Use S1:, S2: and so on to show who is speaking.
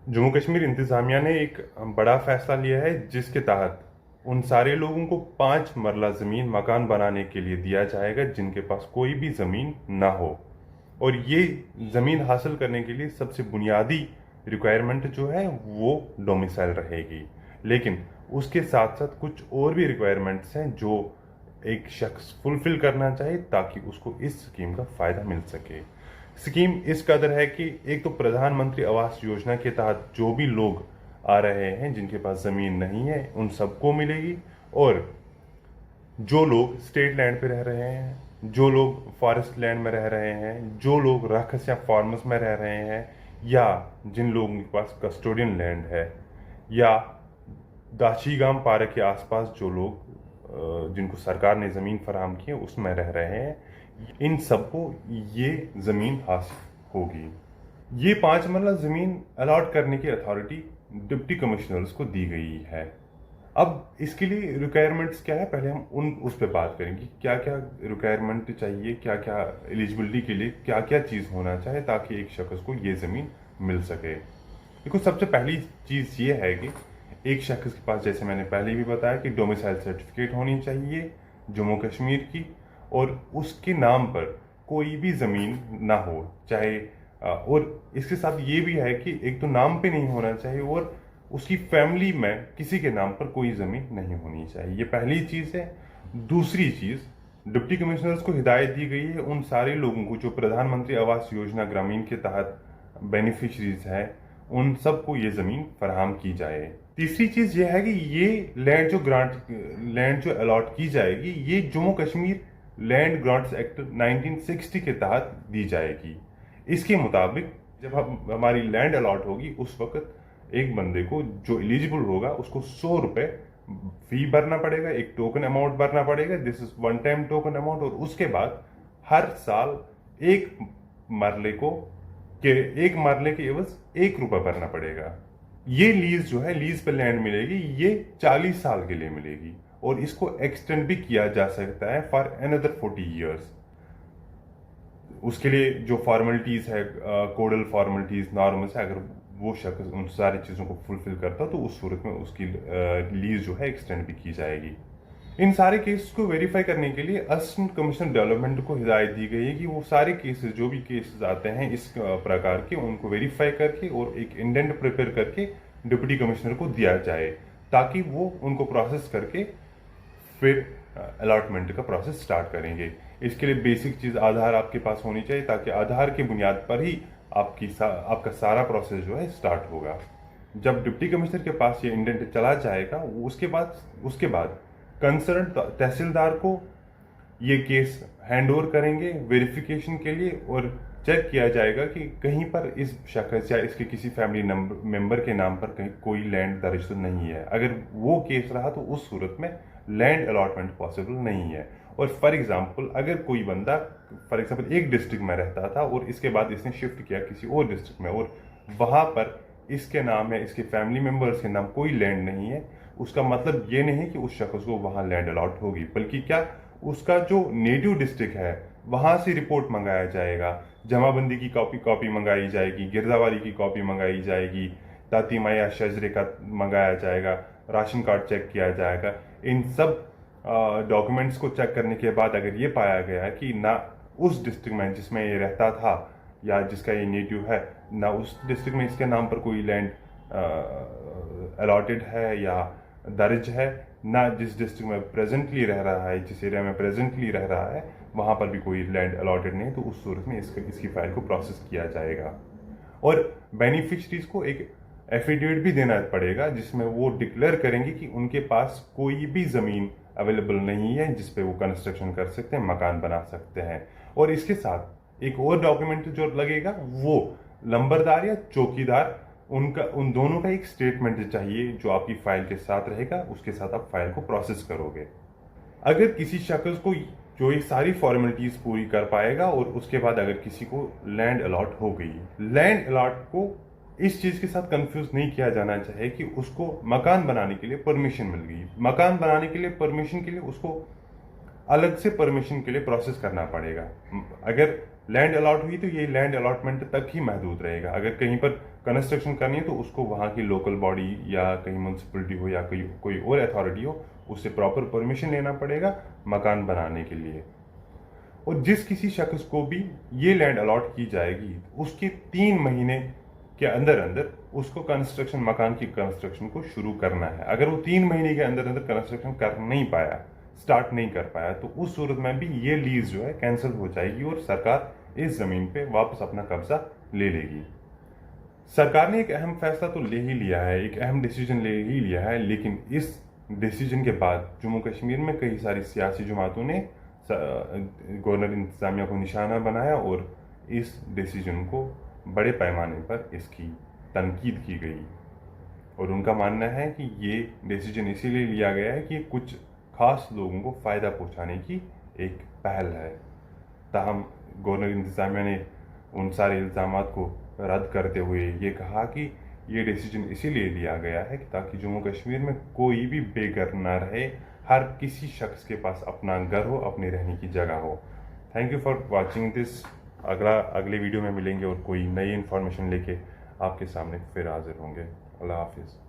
S1: जम्मू कश्मीर इंतज़ामिया ने एक बड़ा फैसला लिया है जिसके तहत उन सारे लोगों को 5 मरला ज़मीन मकान बनाने के लिए दिया जाएगा जिनके पास कोई भी ज़मीन ना हो। और ये ज़मीन हासिल करने के लिए सबसे बुनियादी रिक्वायरमेंट जो है वो डोमिसाइल रहेगी। लेकिन उसके साथ साथ कुछ और भी रिक्वायरमेंट्स हैं जो एक शख्स फुलफिल करना चाहे ताकि उसको इस स्कीम का फ़ायदा मिल सके। स्कीम इस कदर है कि एक तो प्रधानमंत्री आवास योजना के तहत जो भी लोग आ रहे हैं जिनके पास ज़मीन नहीं है उन सबको मिलेगी, और जो लोग स्टेट लैंड पे रह रहे हैं, जो लोग फॉरेस्ट लैंड में रह रहे हैं, जो लोग रखस या फार्मस में रह रहे हैं, या जिन लोगों के पास कस्टोडियन लैंड है, या दाशीगाम पार्क के आसपास जो लोग जिनको सरकार ने ज़मीन फराहम की है उसमें रह रहे हैं, इन सबको ये ज़मीन हासिल होगी। ये 5 मरला ज़मीन अलॉट करने की अथॉरिटी डिप्टी कमिश्नर्स को दी गई है। अब इसके लिए रिक्वायरमेंट्स क्या है, पहले हम उस पर बात करेंगे क्या क्या रिक्वायरमेंट चाहिए, क्या क्या एलिजिबिलिटी के लिए क्या क्या चीज़ होना चाहिए ताकि एक शख्स को ये ज़मीन मिल सके। देखो, सबसे पहली चीज़ ये है कि एक शख्स के पास, जैसे मैंने पहले भी बताया, कि डोमिसाइल सर्टिफिकेट होनी चाहिए जम्मू कश्मीर की, और उसके नाम पर कोई भी ज़मीन ना हो, चाहे और इसके साथ ये भी है कि एक तो नाम पे नहीं होना चाहिए और उसकी फैमिली में किसी के नाम पर कोई ज़मीन नहीं होनी चाहिए। ये पहली चीज़ है। दूसरी चीज़, डिप्टी कमिश्नर्स को हिदायत दी गई है उन सारे लोगों को जो प्रधानमंत्री आवास योजना ग्रामीण के तहत बेनिफिशरीज हैं, उन सबको ये ज़मीन फराहम की जाए। तीसरी चीज़ यह है कि ये लैंड जो अलॉट की जाएगी ये Jammu Kashmir land grants act 1960 के तहत दी जाएगी। इसके मुताबिक जब हमारी लैंड अलॉट होगी उस वक्त एक बंदे को जो एलिजिबल होगा उसको 100 रुपये फी भरना पड़ेगा, एक टोकन अमाउंट भरना पड़ेगा, this is one time token amount, और उसके बाद हर साल एक मरले को के एक मरले के एवज 1 रुपया भरना पड़ेगा। ये लीज जो है, लीज पे लैंड मिलेगी, ये 40 साल के लिए मिलेगी और इसको एक्सटेंड भी किया जा सकता है फॉर अनदर 40 ईयर्स। उसके लिए जो फॉर्मेलिटीज़ है, कोडल फॉर्मेलिटीज़ नॉर्मल्स है, अगर वो शख्स उन सारी चीज़ों को फुलफिल करता तो उस सूरत में उसकी लीज जो है एक्सटेंड भी की जाएगी। इन सारे केसेस को वेरीफाई करने के लिए असिस्टेंट कमिश्नर डेवलपमेंट को हिदायत दी गई है कि वो सारे केसेस, जो भी केसेस आते हैं इस प्रकार के, उनको वेरीफाई करके और एक इंडेंट प्रिपेयर करके डिप्टी कमिश्नर को दिया जाए ताकि वो उनको प्रोसेस करके फिर अलॉटमेंट का प्रोसेस स्टार्ट करेंगे। इसके लिए बेसिक चीज़ आधार आपके पास होनी चाहिए ताकि आधार की बुनियाद पर ही आपका सारा प्रोसेस जो है स्टार्ट होगा। जब डिप्टी कमिश्नर के पास ये इंडेंट चला जाएगा उसके बाद कंसर्न तहसीलदार को ये केस हैंड ओवर करेंगे वेरिफिकेशन के लिए, और चेक किया जाएगा कि कहीं पर इस शख्स या इसके किसी फैमिली मेंबर के नाम पर कहीं कोई लैंड दर्ज तो नहीं है। अगर वो केस रहा तो उस सूरत में लैंड अलॉटमेंट पॉसिबल नहीं है। और फॉर एग्जांपल, अगर कोई बंदा फॉर एग्जांपल एक डिस्ट्रिक्ट में रहता था और इसके बाद इसने शिफ्ट किया किसी और डिस्ट्रिक्ट में और वहाँ पर इसके नाम या इसके फैमिली मेंबर्स के नाम कोई लैंड नहीं है, उसका मतलब ये नहीं कि उस शख्स को वहाँ लैंड अलॉट होगी, बल्कि क्या, उसका जो नेटिव डिस्ट्रिक्ट है वहाँ से रिपोर्ट मंगाया जाएगा, जमाबंदी की कॉपी मंगाई जाएगी, गिरदावरी की कॉपी मंगाई जाएगी, तातीमा या शजरे का मंगाया जाएगा, राशन कार्ड चेक किया जाएगा। इन सब डॉक्यूमेंट्स को चेक करने के बाद अगर ये पाया गया कि ना उस डिस्ट्रिक्ट में जिसमें ये रहता था या जिसका ये नेटिव है, ना उस डिस्ट्रिक्ट में इसके नाम पर कोई लैंड अलॉटेड है या दर्ज है, ना जिस डिस्ट्रिक्ट में प्रेजेंटली रह रहा है, जिस एरिया में प्रेजेंटली रह रहा है वहाँ पर भी कोई लैंड अलॉटेड नहीं, तो उस सूरत में इसकी फाइल को प्रोसेस किया जाएगा। और बेनिफिशरीज को एक एफिडेविट भी देना पड़ेगा जिसमें वो डिक्लेयर करेंगे कि उनके पास कोई भी ज़मीन अवेलेबल नहीं है जिस पे वो कंस्ट्रक्शन कर सकते हैं, मकान बना सकते हैं। और इसके साथ एक और डॉक्यूमेंट जो लगेगा वो लंबरदार या चौकीदार, उन दोनों का एक स्टेटमेंट चाहिए जो आपकी फाइल के साथ रहेगा, उसके साथ आप फाइल को प्रोसेस करोगे। अगर किसी शख्स को जो ये सारी फॉर्मेलिटीज पूरी कर पाएगा और उसके बाद अगर किसी को लैंड अलॉट हो गई, लैंड अलॉट को इस चीज़ के साथ कंफ्यूज नहीं किया जाना चाहिए कि उसको मकान बनाने के लिए परमिशन मिल गई। मकान बनाने के लिए परमिशन के लिए उसको अलग से परमिशन के लिए प्रोसेस करना पड़ेगा। अगर लैंड अलॉट हुई तो ये लैंड अलॉटमेंट तक ही महदूद रहेगा। अगर कहीं पर कंस्ट्रक्शन करनी है तो उसको वहाँ की लोकल बॉडी या कहीं म्यूनसिपलिटी हो या कोई और अथॉरिटी हो, उससे प्रॉपर परमिशन लेना पड़ेगा मकान बनाने के लिए। और जिस किसी शख्स को भी ये लैंड अलॉट की जाएगी उसके 3 महीने के अंदर अंदर उसको कंस्ट्रक्शन, मकान की कंस्ट्रक्शन को शुरू करना है। अगर वो 3 महीने के अंदर अंदर कंस्ट्रक्शन कर नहीं पाया, स्टार्ट नहीं कर पाया, तो उस सूरत में भी ये लीज जो है कैंसिल हो जाएगी और सरकार इस जमीन पे वापस अपना कब्जा ले लेगी। सरकार ने एक अहम फैसला तो ले ही लिया है, एक अहम डिसीजन ले ही लिया है, लेकिन इस डिसीजन के बाद जम्मू कश्मीर में कई सारी सियासी जमातों ने गवर्नर इंतजामिया को निशाना बनाया और इस डिसीजन को बड़े पैमाने पर इसकी तनकीद की गई। और उनका मानना है कि ये डिसीजन इसीलिए लिया गया है कि कुछ खास लोगों को फ़ायदा पहुंचाने की एक पहल है। ताहम गवर्नर इंतजामिया ने उन सारे इल्ज़ामात को रद्द करते हुए ये कहा कि ये डिसीजन इसीलिए लिया गया है कि ताकि जम्मू कश्मीर में कोई भी बेघर ना रहे, हर किसी शख्स के पास अपना घर हो, अपनी रहने की जगह हो। Thank you for watching this. अगले वीडियो में मिलेंगे और कोई नई इन्फॉर्मेशन लेके आपके सामने फिर हाजिर होंगे। अल्लाह हाफिज़।